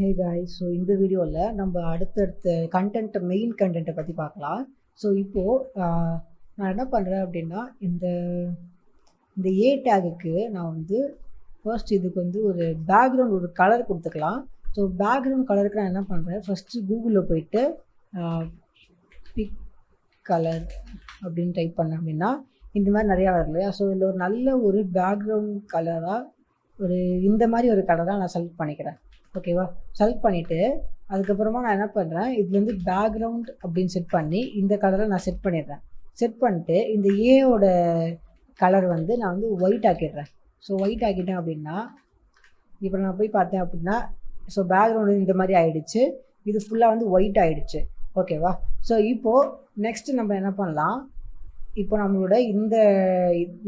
Hey guys, so இந்த வீடியோவில் நம்ம அடுத்தடுத்த மெயின் கண்டென்ட்டை பற்றி பார்க்கலாம். ஸோ இப்போது நான் என்ன பண்ணுறேன் அப்படின்னா, இந்த இந்த ஏ டேகுக்கு நான் வந்து ஃபர்ஸ்ட் இதுக்கு வந்து ஒரு பேக்ரவுண்ட் ஒரு கலர் கொடுத்துக்கலாம். ஸோ பேக்ரவுண்ட் கலருக்கு நான் என்ன பண்ணுறேன், ஃபஸ்ட்டு கூகுளில் போயிட்டு பிக் கலர் அப்படின்னு டைப் பண்ணேன் அப்படின்னா இந்த மாதிரி நிறையா வரும் இல்லையா. ஸோ இதில் ஒரு நல்ல ஒரு பேக்ரவுண்ட் கலராக ஒரு இந்த மாதிரி ஒரு கலராக நான் செலக்ட் பண்ணிக்கிறேன். ஓகேவா, செலக்ட் பண்ணிவிட்டு அதுக்கப்புறமா நான் என்ன பண்ணுறேன், இதுலேருந்து பேக்ரவுண்ட் அப்படின்னு செட் பண்ணி இந்த கலரை நான் செட் பண்ணிடுறேன். செட் பண்ணிட்டு இந்த ஏவோட கலர் வந்து நான் வந்து ஒயிட் ஆக்கிடுறேன். ஸோ ஒயிட் ஆக்கிட்டேன் அப்படின்னா இப்போ நான் போய் பார்த்தேன் அப்படின்னா ஸோ பேக்ரவுண்டு இந்த மாதிரி ஆகிடுச்சு, இது ஃபுல்லாக வந்து ஒயிட் ஆகிடுச்சு. ஓகேவா, ஸோ இப்போது நெக்ஸ்ட்டு நம்ம என்ன பண்ணலாம், இப்போ நம்மளோட இந்த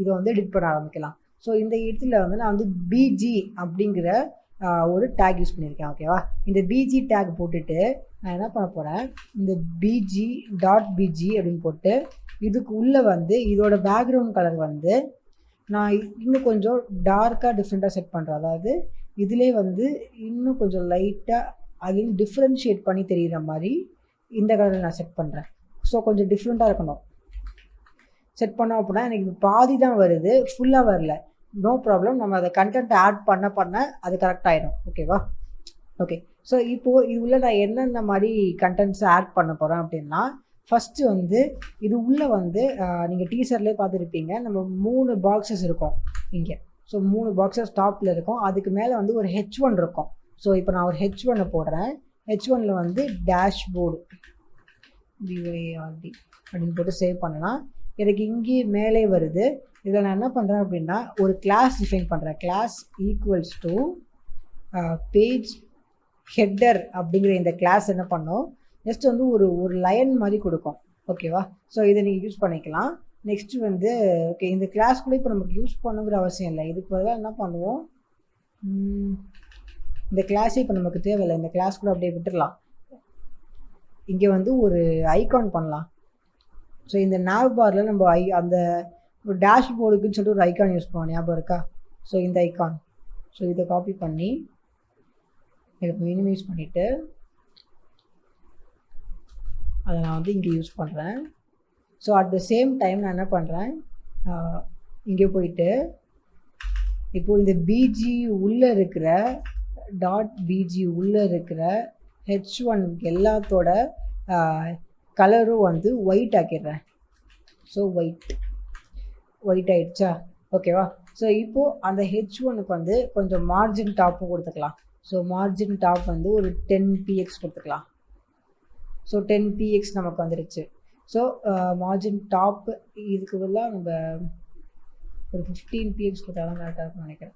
இதை வந்து எடிட் பண்ண ஆரம்பிக்கலாம். ஸோ இந்த இடத்துல வந்து நான் வந்து பிஜி அப்படிங்கிற ஒரு டேக் யூஸ் பண்ணியிருக்கேன். ஓகேவா, இந்த பிஜி டேக் போட்டுட்டு நான் என்ன பண்ண போகிறேன், இந்த பிஜி அப்படின்னு போட்டு இதுக்கு உள்ளே வந்து இதோட பேக்ரவுண்ட் கலர் வந்து நான் இன்னும் கொஞ்சம் டார்க்காக டிஃப்ரெண்ட்டாக செட் பண்ணுறேன். அதாவது இதிலே வந்து இன்னும் கொஞ்சம் லைட்டாக அதுலேயும் டிஃப்ரென்ஷியேட் பண்ணி தெரிகிற மாதிரி இந்த கலரில் நான் செட் பண்ணுறேன். ஸோ கொஞ்சம் டிஃப்ரெண்ட்டாக இருக்கணும். செட் பண்ணோம் அப்படின்னா எனக்கு பாதி தான் வருது, ஃபுல்லாக வரல. நோ ப்ராப்ளம், நம்ம அதை கண்டென்ட் ஆட் பண்ண அது கரெக்ட் ஆகிடும். ஓகேவா, ஓகே. ஸோ இப்போது இது உள்ள நான் என்னென்ன மாதிரி கண்டென்ட்ஸ் ஆட் பண்ண போகிறேன் அப்படின்னா, ஃபஸ்ட்டு வந்து இது உள்ளே வந்து நீங்கள் டீசர்லேயே பார்த்துருப்பீங்க, நம்ம 3 பாக்ஸஸ் இருக்கும் இங்கே. ஸோ 3 பாக்ஸஸ் டாப்பில் இருக்கும், அதுக்கு மேலே வந்து ஒரு H1 இருக்கும். ஸோ இப்போ நான் ஒரு H1 போடுறேன். H1 வந்து டேஷ்போர்டு BYRD அப்படின்னு போட்டு சேவ் பண்ணலாம். எனக்கு இங்கே மேலே வருது. இதில் நான் என்ன பண்ணுறேன் அப்படின்னா ஒரு கிளாஸ் டிஃபைன் பண்ணுறேன். Class equals to page header அப்படிங்கிற இந்த கிளாஸ் என்ன பண்ணோம், ஜஸ்ட் வந்து ஒரு லைன் மாதிரி கொடுக்கும். ஓகேவா, ஸோ இதை நீங்கள் யூஸ் பண்ணிக்கலாம். நெக்ஸ்ட்டு வந்து ஓகே, இந்த கிளாஸ் கூட இப்போ நமக்கு யூஸ் பண்ணுங்கிற அவசியம் இல்லை. இதுக்கு பதிலாக என்ன பண்ணுவோம், இந்த கிளாஸே இப்போ நமக்கு தேவையில்லை, இந்த கிளாஸ் கூட அப்படியே விட்டுடலாம். இங்கே வந்து ஒரு ஐகான் பண்ணலாம். ஸோ இந்த nav பாரில் நம்ம அந்த ஒரு டேஷ்போர்டுக்குன்னு சொல்லிட்டு ஒரு ஐக்கான் யூஸ் பண்ணுவோம், ஞாபகம் இருக்கா? ஸோ இந்த ஐக்கான், ஸோ இதை காப்பி பண்ணி இதை மினிமைஸ் பண்ணிவிட்டு அதை நான் வந்து இங்கே யூஸ் பண்ணுறேன். So at the same time நான் என்ன பண்ணுறேன், இங்கே போயிட்டு இப்போது இந்த பிஜி உள்ளே இருக்கிற .bg உள்ளே இருக்கிற H1 எல்லாத்தோட கலரும் வந்து ஒயிட் ஆக்கிடுறேன். ஸோ ஒயிட் ஆகிடுச்சா? ஓகேவா, ஸோ இப்போது அந்த H1க்கு வந்து கொஞ்சம் மார்ஜின் டாப்பும் கொடுத்துக்கலாம். ஸோ மார்ஜின் டாப் வந்து ஒரு 10 px கொடுத்துக்கலாம். ஸோ 10 px நமக்கு வந்துடுச்சு. ஸோ மார்ஜின் டாப் இதுக்கு பதிலாக நம்ம ஒரு 15 px கொடுத்தா தான் கரெக்டாக இருக்கும்னு நினைக்கிறேன்.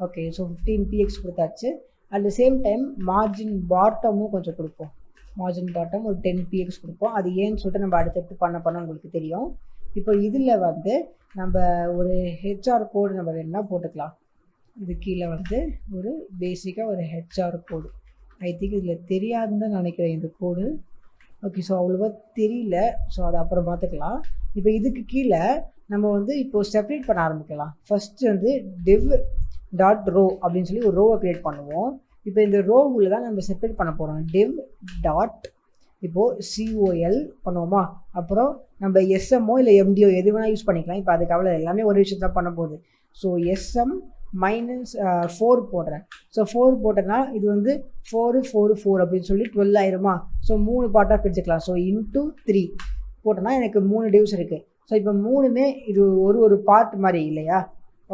ஓகே, ஸோ 15 px கொடுத்தாச்சு. At the same time margin பாட்டமும் கொஞ்சம் கொடுப்போம். மார்ஜின் பாட்டம் ஒரு 10 px கொடுப்போம். அது ஏன்னு சொல்லிட்டு நம்ம அடுத்தடுத்து பண்ண உங்களுக்கு தெரியும். இப்போ இதில் வந்து நம்ம ஒரு HR கோடு நம்ம வேணும்னா போட்டுக்கலாம். இது கீழே வந்து ஒரு பேசிக்காக ஒரு HR கோடு, ஐ திங்க் இதில் தெரியாதுன்னு தான் நினைக்கிறேன் இந்த கோடு. ஓகே, ஸோ அவ்வளோவா தெரியல, ஸோ அதை அப்புறம் பார்த்துக்கலாம். இப்போ இதுக்கு கீழே நம்ம வந்து இப்போது செப்பரேட் பண்ண ஆரம்பிக்கலாம். ஃபஸ்ட்டு வந்து div.row அப்படின்னு சொல்லி ஒரு ரோவை க்ரியேட் பண்ணுவோம். இப்போ இந்த ரோ உள்ள தான் நம்ம செப்பரேட் பண்ண போகிறோம். div டாட் இப்போது COL பண்ணுவோமா, அப்புறம் நம்ம SMO இல்லை MDO எது வேணால் யூஸ் பண்ணிக்கலாம். இப்போ அதுக்கு அவ்வளோ எல்லாமே ஒரு விஷயம் தான் பண்ண போகுது. ஸோ SM -4 போடுறேன். ஸோ 4 போட்டேன்னா இது வந்து 4 அப்படின்னு சொல்லி 12 ஆயிருமா. ஸோ 3 பார்ட்டாக பிரிச்சுக்கலாம். ஸோ இன்ட்டு 3 போட்டோன்னா எனக்கு 3 டிவ்ஸ் இருக்குது. ஸோ இப்போ 3மே இது ஒரு பார்ட் மாதிரி இல்லையா.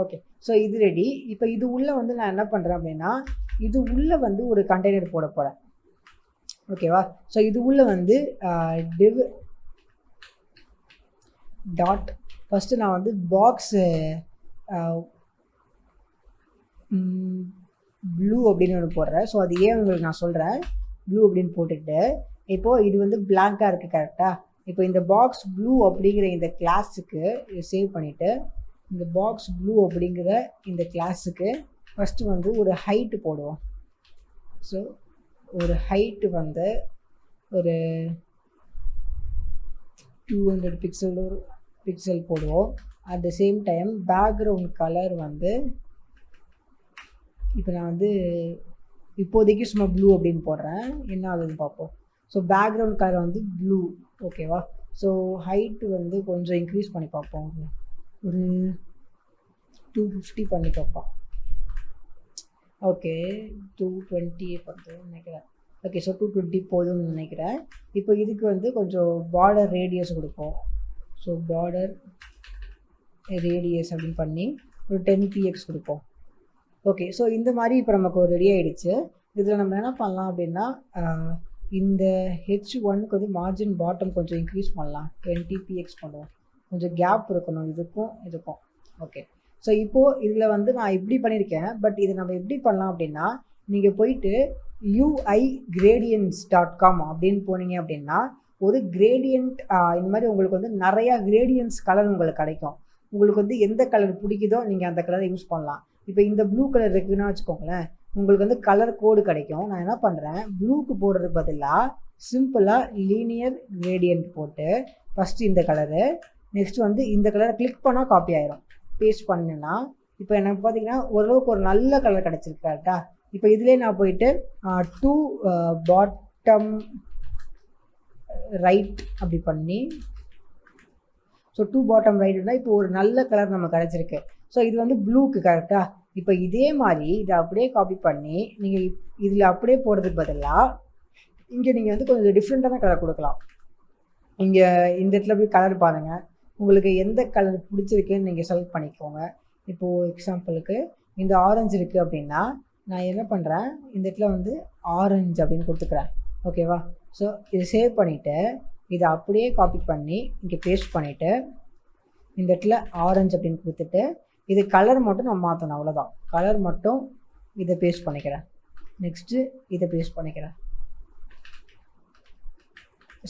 ஓகே, ஸோ இது ரெடி. இப்போ இது உள்ளே வந்து நான் என்ன பண்ணுறேன் அப்படின்னா, இது உள்ளே வந்து ஒரு கண்டெய்னர் போட போகிறேன். ஓகேவா, ஸோ இது உள்ளே வந்து div டாட் ஃபஸ்ட்டு நான் வந்து பாக்ஸு ப்ளூ அப்படின்னு ஒன்று போடுறேன். ஸோ அது ஏன் உங்களுக்கு நான் சொல்கிறேன், ப்ளூ அப்படின்னு போட்டுட்டு இப்போது இது வந்து பிளாங்காக இருக்குது கரெக்டாக. இப்போ இந்த பாக்ஸ் ப்ளூ அப்படிங்கிற இந்த கிளாஸுக்கு சேவ் பண்ணிவிட்டு இந்த பாக்ஸ் ப்ளூ அப்படிங்கிற இந்த கிளாஸுக்கு ஃபஸ்ட்டு வந்து ஒரு ஹைட்டு போடுவோம். ஸோ ஒரு ஹைட்டு வந்து ஒரு 200 பிக்சல் போடுவோம். At the same time background colour வந்து இப்போ நான் வந்து இப்போதைக்கு சும்மா ப்ளூ அப்படின்னு போடுறேன், என்ன ஆகுதுன்னு பார்ப்போம். ஸோ பேக்ரவுண்ட் கலர் வந்து ப்ளூ. ஓகேவா? ஸோ ஹைட்டு வந்து கொஞ்சம் இன்க்ரீஸ் பண்ணி பார்ப்போம். ஒரு 250 பண்ணி பார்ப்போம். ஓகே, 220 பண்ணுறோம்னு நினைக்கிறேன். ஓகே, ஸோ 220 போதும்னு நினைக்கிறேன். இப்போ இதுக்கு வந்து கொஞ்சம் பார்டர் ரேடியஸ் கொடுப்போம். ஸோ பார்டர் ரேடியஸ் அப்படின்னு பண்ணி ஒரு 10 px கொடுப்போம். ஓகே, ஸோ இந்த மாதிரி இப்போ நமக்கு ஒரு ரெடி ஆகிடுச்சு. இதில் நம்ம என்ன பண்ணலாம் அப்படின்னா, இந்த H1க்கு வந்து மார்ஜின் பாட்டம் கொஞ்சம் இன்க்ரீஸ் பண்ணலாம். 20 px பண்ணுவோம். கொஞ்சம் கேப் இருக்கணும் இதுக்கும். ஓகே, ஸோ இப்போது இதில் வந்து நான் இப்படி பண்ணியிருக்கேன். பட் இதை நம்ம எப்படி பண்ணலாம் அப்படின்னா, நீங்கள் போயிட்டு uigradients.com அப்படின்னு போனீங்க அப்படின்னா ஒரு கிரேடியன்ட் இந்த மாதிரி உங்களுக்கு வந்து நிறையா கிரேடியன்ட்ஸ் கலர் உங்களுக்கு கிடைக்கும். உங்களுக்கு வந்து எந்த கலர் பிடிக்குதோ நீங்கள் அந்த கலரை யூஸ் பண்ணலாம். இப்போ இந்த ப்ளூ கலர் இருக்குதுன்னா வச்சுக்கோங்களேன், உங்களுக்கு வந்து கலர் கோடு கிடைக்கும். நான் என்ன பண்ணுறேன், ப்ளூக்கு போடுறதுக்கு பதிலாக சிம்பிளாக லீனியர் கிரேடியன்ட் போட்டு ஃபஸ்ட்டு இந்த கலரு, நெக்ஸ்ட் வந்து இந்த கலரை கிளிக் பண்ணால் காப்பி ஆயிரும். பேஸ்ட் பண்ணினா இப்போ எனக்கு பார்த்தீங்கன்னா ஓரளவுக்கு ஒரு நல்ல கலர் கிடச்சிருக்கு. கரெக்டா? இப்போ இதிலே நான் போயிட்டு 2 பாட்டம் ரைட் அப்படி பண்ணி, ஸோ 2 பாட்டம் ரைட்னா இப்போ ஒரு நல்ல கலர் நமக்கு கிடச்சிருக்கு. ஸோ இது வந்து ப்ளூக்கு. கரெக்டாக? இப்போ இதே மாதிரி இதை அப்படியே காப்பி பண்ணி நீங்கள் இதில் அப்படியே போடுறதுக்கு பதிலாக இங்கே நீங்கள் வந்து கொஞ்சம் டிஃப்ரெண்ட்டான கலர் கொடுக்கலாம். இங்கே இந்த இடத்துல போய் கலர் பாருங்கள், உங்களுக்கு எந்த கலர் பிடிச்சிருக்குன்னு நீங்கள் செலக்ட் பண்ணிக்கோங்க. இப்போது எக்ஸாம்பிளுக்கு இந்த ஆரஞ்சு இருக்குது அப்படின்னா நான் என்ன பண்ணுறேன், இந்த இடத்துல வந்து ஆரஞ்சு அப்படின்னு கொடுத்துக்கிறேன். ஓகேவா? ஸோ இதை சேவ் பண்ணிவிட்டு இதை அப்படியே காப்பி பண்ணி இங்கே பேஸ்ட் பண்ணிவிட்டு இந்த இடத்துல ஆரஞ்சு அப்படின்னு கொடுத்துட்டு இது கலர் மட்டும் நான் மாற்றணும். அவ்வளோதான். கலர் மட்டும் இதை பேஸ்ட் பண்ணிக்கிறேன். நெக்ஸ்ட்டு இதை பேஸ்ட் பண்ணிக்கிறேன்.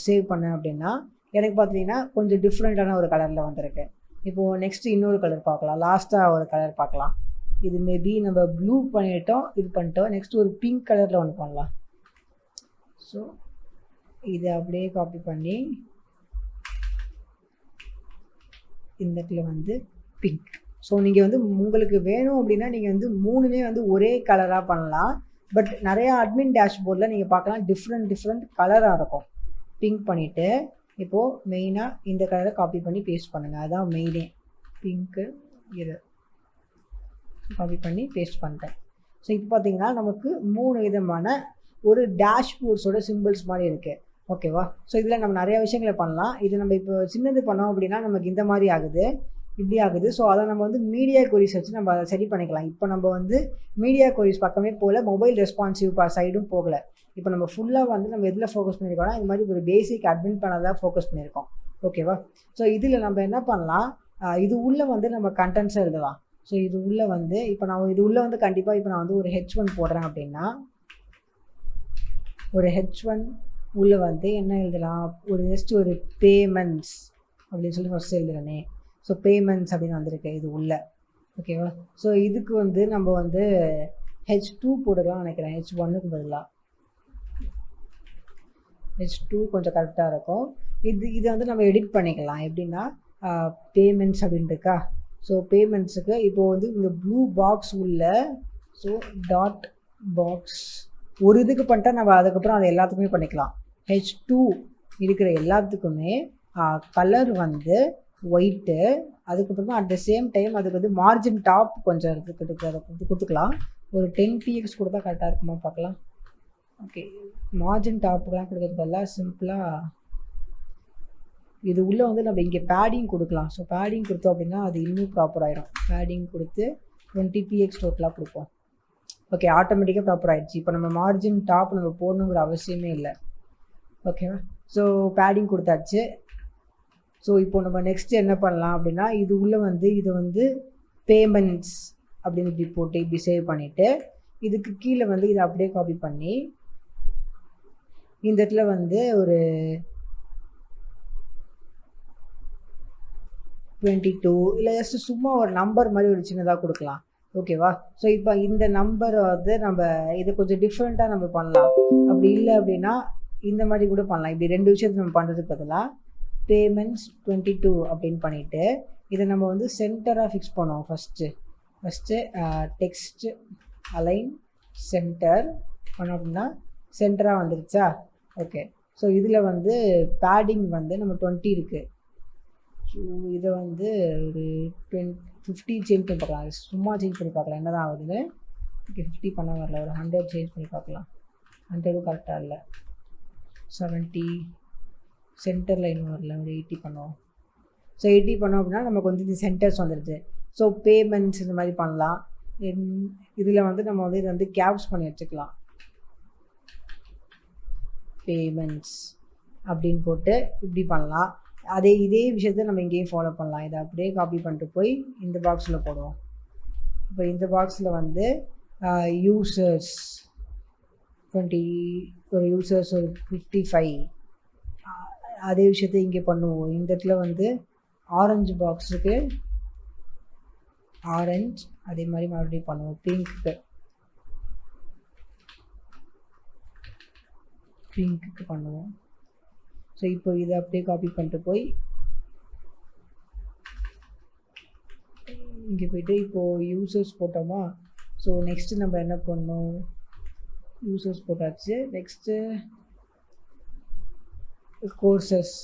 சேவ் பண்ணேன் அப்படின்னா எனக்கு பார்த்தீங்கன்னா கொஞ்சம் டிஃப்ரெண்ட்டான ஒரு கலரில் வந்திருக்கு. இப்போது நெக்ஸ்ட்டு இன்னொரு கலர் பார்க்கலாம். லாஸ்ட்டாக ஒரு கலர் பார்க்கலாம். இது மேபி நம்ம ப்ளூ பண்ணிட்டோம், இது பண்ணிட்டோம். நெக்ஸ்ட்டு ஒரு பிங்க் கலரில் ஒன்று பண்ணலாம். ஸோ இதை அப்படியே காப்பி பண்ணி இந்த இடத்துல வந்து பிங்க். ஸோ நீங்கள் வந்து உங்களுக்கு வேணும் அப்படின்னா நீங்கள் வந்து 3மே வந்து ஒரே கலராக பண்ணலாம். பட் நிறையா அட்மின் டேஷ்போர்டில் நீங்கள் பார்க்கலாம் டிஃப்ரெண்ட் கலராக இருக்கும். பிங்க் பண்ணிவிட்டு இப்போது மெயினாக இந்த கலரை காப்பி பண்ணி பேஸ்ட் பண்ணுங்கள். அதுதான் மெயினே. பிங்க்கு இது காப்பி பண்ணி பேஸ்ட் பண்ணிட்டேன். ஸோ இப்போ பார்த்தீங்கன்னா நமக்கு 3 விதமான ஒரு டேஷ்போர்ட்ஸோட சிம்பிள்ஸ் மாதிரி இருக்குது. ஓகேவா? ஸோ இதில் நம்ம நிறையா விஷயங்களை பண்ணலாம். இது நம்ம இப்போ சின்னது பண்ணோம் அப்படின்னா நமக்கு இந்த மாதிரி ஆகுது, இப்படி ஆகுது. ஸோ அதை நம்ம வந்து மீடியா கொரிஸ் வச்சு நம்ம அதை சரி பண்ணிக்கலாம். இப்போ நம்ம வந்து மீடியா கொரிஸ் பக்கமே போகல, மொபைல் ரெஸ்பான்சிவ் சைடும் போகலை. இப்போ நம்ம ஃபுல்லாக வந்து நம்ம எதில் ஃபோக்கஸ் பண்ணியிருக்கோம்னா இந்த மாதிரி ஒரு பேசிக் அட்மின் பண்ணதான் ஃபோக்கஸ் பண்ணியிருக்கோம். ஓகேவா? ஸோ இதில் நம்ம என்ன பண்ணலாம், இது உள்ளே வந்து நம்ம கண்டென்ட்ஸை எழுதலாம். ஸோ இது உள்ளே வந்து இப்போ நான் இது உள்ளே வந்து கண்டிப்பாக இப்போ நான் வந்து ஒரு H1 போடுறேன் அப்படின்னா ஒரு H1 உள்ளே வந்து என்ன எழுதலாம், ஒரு நெக்ஸ்ட்டு ஒரு பேமெண்ட்ஸ் அப்படின்னு சொல்லி ஃபஸ்ட்டு எழுதுறேனே. ஸோ பேமெண்ட்ஸ் அப்படின்னு வந்திருக்கு இது உள்ளே. ஓகேவா? ஸோ இதுக்கு வந்து நம்ம வந்து H2 போட்டுக்கலாம்னு நினைக்கிறேன். H1க்கு பதிலாக H2 கொஞ்சம் கரெக்டாக இருக்கும். இதை வந்து நம்ம எடிட் பண்ணிக்கலாம். எப்படின்னா பேமெண்ட்ஸ் அப்படின்னு இருக்கா. ஸோ பேமெண்ட்ஸுக்கு இப்போது வந்து இந்த ப்ளூ பாக்ஸ் உள்ள ஸோ டாட் பாக்ஸ் ஒரு இதுக்கு பண்ணிட்டா நம்ம அதுக்கப்புறம் அதை எல்லாத்துக்குமே பண்ணிக்கலாம். H2 இருக்கிற எல்லாத்துக்குமே கலர் வந்து ஒயிட்டு, அதுக்கப்புறமா அட் த சேம் டைம் அதுக்கு வந்து மார்ஜின் டாப் கொஞ்சம் கொடுத்துக்கலாம். ஒரு 10 px கொடுத்தா கரெக்டாக இருக்குமா பார்க்கலாம். ஓகே, மார்ஜின் டாப்புக்கெலாம் கொடுக்கறதெல்லாம் சிம்பிளாக இது உள்ளே வந்து நம்ம இங்கே பேடிங் கொடுக்கலாம். ஸோ பேடிங் கொடுத்தோம் அப்படின்னா அது இன்னும் ப்ராப்பர் ஆகிடும். பேடிங் கொடுத்து 20 px டோட்டலாக கொடுப்போம். ஓகே, ஆட்டோமேட்டிக்காக ப்ராப்பர் ஆகிடுச்சு. இப்போ நம்ம மார்ஜின் டாப் நம்ம போடணுங்கிற அவசியமே இல்லை. ஓகேவா? ஸோ பேடிங் கொடுத்தாச்சு. ஸோ இப்போ நம்ம நெக்ஸ்ட்டு என்ன பண்ணலாம் அப்படின்னா இது உள்ளே வந்து இதை வந்து பேமெண்ட்ஸ் அப்படின்னு இப்படி போட்டு இப்படி சேவ் பண்ணிவிட்டு இதுக்கு கீழே வந்து இதை அப்படியே காப்பி பண்ணி இந்த இடத்துல வந்து ஒரு 22 இல்லை ஜஸ்ட்டு சும்மா ஒரு நம்பர் மாதிரி ஒரு சின்னதாக கொடுக்கலாம். ஓகேவா? ஸோ இப்போ இந்த நம்பரை வந்து நம்ம இதை கொஞ்சம் டிஃப்ரெண்ட்டாக நம்ம பண்ணலாம். அப்படி இல்லை அப்படின்னா இந்த மாதிரி கூட பண்ணலாம். இப்படி 2 விஷயத்தை நம்ம பண்ணுறதுக்கு பதிலாக பேமெண்ட்ஸ் 22 அப்படின்னு பண்ணிவிட்டு இதை நம்ம வந்து சென்டராக ஃபிக்ஸ் பண்ணுவோம். ஃபஸ்ட்டு டெக்ஸ்ட் அலைன் சென்டர் பண்ணோம் அப்படின்னா சென்டராக வந்துருச்சா. ஓகே. ஸோ இதில் வந்து பேடிங் வந்து நம்ம 20 இருக்குது. ஸோ இதை வந்து ஒரு 50 சேஞ்ச் பண்ணி பார்க்கலாம். சும்மா சேஞ்ச் பண்ணி பார்க்கலாம் என்ன தான் ஆகுதுன்னு. ஓகே 50 பண்ண வரல, ஒரு 100 சேஞ்ச் பண்ணி பார்க்கலாம். 100 கரெக்டாக இல்லை. 70 சென்டர் லைன் வரல, ஒரு 80 பண்ணுவோம். ஸோ 80 பண்ணோம் அப்படின்னா நமக்கு வந்து இந்த சென்டர்ஸ் வந்துடுது. ஸோ பேமெண்ட்ஸ் இந்த மாதிரி பண்ணலாம். இதில் வந்து நம்ம வந்து இதை வந்து கேப்ஸ் பண்ணி வச்சுக்கலாம். பேமெண்ட்ஸ் அப்படின்னு போட்டு இப்படி பண்ணலாம். இதே விஷயத்த நம்ம இங்கேயும் ஃபாலோ பண்ணலாம். இதை அப்படியே காப்பி பண்ணிட்டு போய் இந்த பாக்ஸில் போடுவோம். இப்போ இந்த பாக்ஸில் வந்து யூசர்ஸ் 20, ஒரு யூசர்ஸ் ஒரு 55, அதே விஷயத்த இங்கே பண்ணுவோம். இந்த இடத்துல வந்து ஆரஞ்சு பாக்ஸுக்கு ஆரஞ்ச், அதே மாதிரி மறுபடியும் பண்ணுவோம். பிங்க்குக்கு பண்ணுவோம். ஸோ இப்போ இதை அப்படியே காப்பி பண்ணிட்டு போய் இங்கே போய்ட்டு இப்போது யூசர்ஸ் போட்டோமா. ஸோ நெக்ஸ்ட்டு நம்ம என்ன பண்ணோம், யூசர்ஸ் போட்டாச்சு. நெக்ஸ்ட்டு கோர்சஸ்,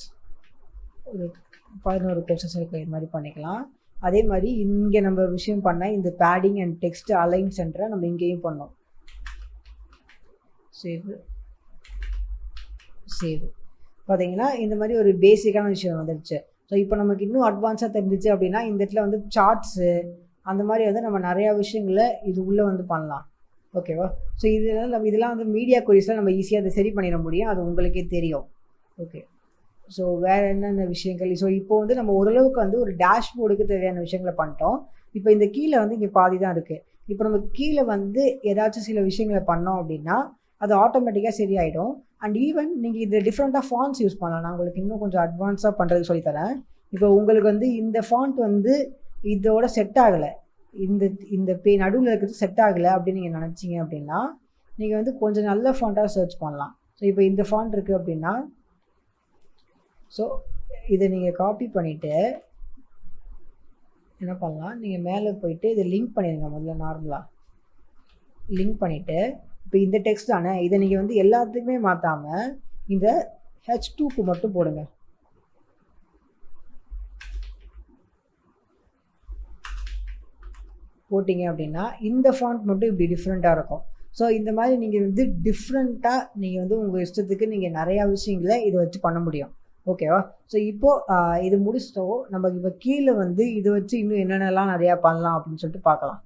ஒரு 11 கோர்சஸ் இருக்குது, இது மாதிரி பண்ணிக்கலாம். அதே மாதிரி இங்கே நம்ம விஷயம் பண்ணால் இந்த பேடிங் அண்ட் டெக்ஸ்ட் அலைன் சென்டரை நம்ம இங்கேயும் பண்ணோம். சேவ் பார்த்தீங்கன்னா இந்த மாதிரி ஒரு பேசிக்கான விஷயம் வந்துடுச்சு. ஸோ இப்போ நமக்கு இன்னும் அட்வான்ஸாக தெரிஞ்சிச்சு அப்படின்னா இந்த இடத்துல வந்து சார்ட்ஸு அந்த மாதிரி வந்து நம்ம நிறையா விஷயங்களை இது உள்ளே வந்து பண்ணலாம். ஓகேவா. ஸோ இதெல்லாம் வந்து மீடியா கொரிஸில் நம்ம ஈஸியாக அதை சரி பண்ணிட முடியும், அது உங்களுக்கே தெரியும். ஓகே. ஸோ வேறு என்னென்ன விஷயங்கள். ஸோ இப்போ வந்து நம்ம ஓரளவுக்கு வந்து ஒரு டேஷ்போர்டுக்கு தேவையான விஷயங்களை பண்ணிட்டோம். இப்போ இந்த கீழே வந்து இங்கே பாதி தான் இருக்குது. இப்போ நம்ம கீழே வந்து ஏதாச்சும் சில விஷயங்களை பண்ணோம் அப்படின்னா அது ஆட்டோமேட்டிக்காக சரியாயிடும். அண்ட் ஈவன் நீங்கள் இது டிஃப்ரெண்ட்டாக ஃபாண்ட்ஸ் யூஸ் பண்ணலாம். நான் உங்களுக்கு இன்னும் கொஞ்சம் அட்வான்ஸாக பண்ணுறது சொல்லித்தரேன். இப்போ உங்களுக்கு வந்து இந்த ஃபாண்ட் வந்து இதோட செட் ஆகலை, இந்த நடுவில் இருக்கிறது செட் ஆகலை அப்படின்னு நீங்கள் நினச்சிங்க அப்படின்னா நீங்கள் வந்து கொஞ்சம் நல்ல ஃபாண்ட்டாக சர்ச் பண்ணலாம். ஸோ இப்போ இந்த ஃபாண்ட் இருக்குது அப்படின்னா ஸோ இதை நீங்கள் காப்பி பண்ணிவிட்டு என்ன பண்ணலாம், நீங்கள் மேலே போயிட்டு இதை லிங்க் பண்ணிடுங்க. முதல்ல நார்மலாக லிங்க் பண்ணிவிட்டு இப்போ இந்த டெக்ஸ்ட் தானே, இதை நீங்கள் வந்து எல்லாத்துக்குமே மாற்றாமல் இந்த H2க்கு மட்டும் போடுங்க. போட்டிங்க அப்படின்னா இந்த ஃபாண்ட் மட்டும் இப்படி டிஃப்ரெண்ட்டாக இருக்கும். ஸோ இந்த மாதிரி நீங்கள் வந்து டிஃப்ரெண்ட்டாக நீங்கள் வந்து உங்கள் இஷ்டத்துக்கு நீங்கள் நிறையா விஷயங்களை இதை வச்சு பண்ண முடியும். ஓகேவா. ஸோ இப்போது இது முடிச்சிட்டோம். நம்ம இப்போ கீழே வந்து இதை வச்சு இன்னும் என்னென்னலாம் நிறையா பண்ணலாம் அப்படின்னு சொல்லிட்டு பார்க்கலாம்.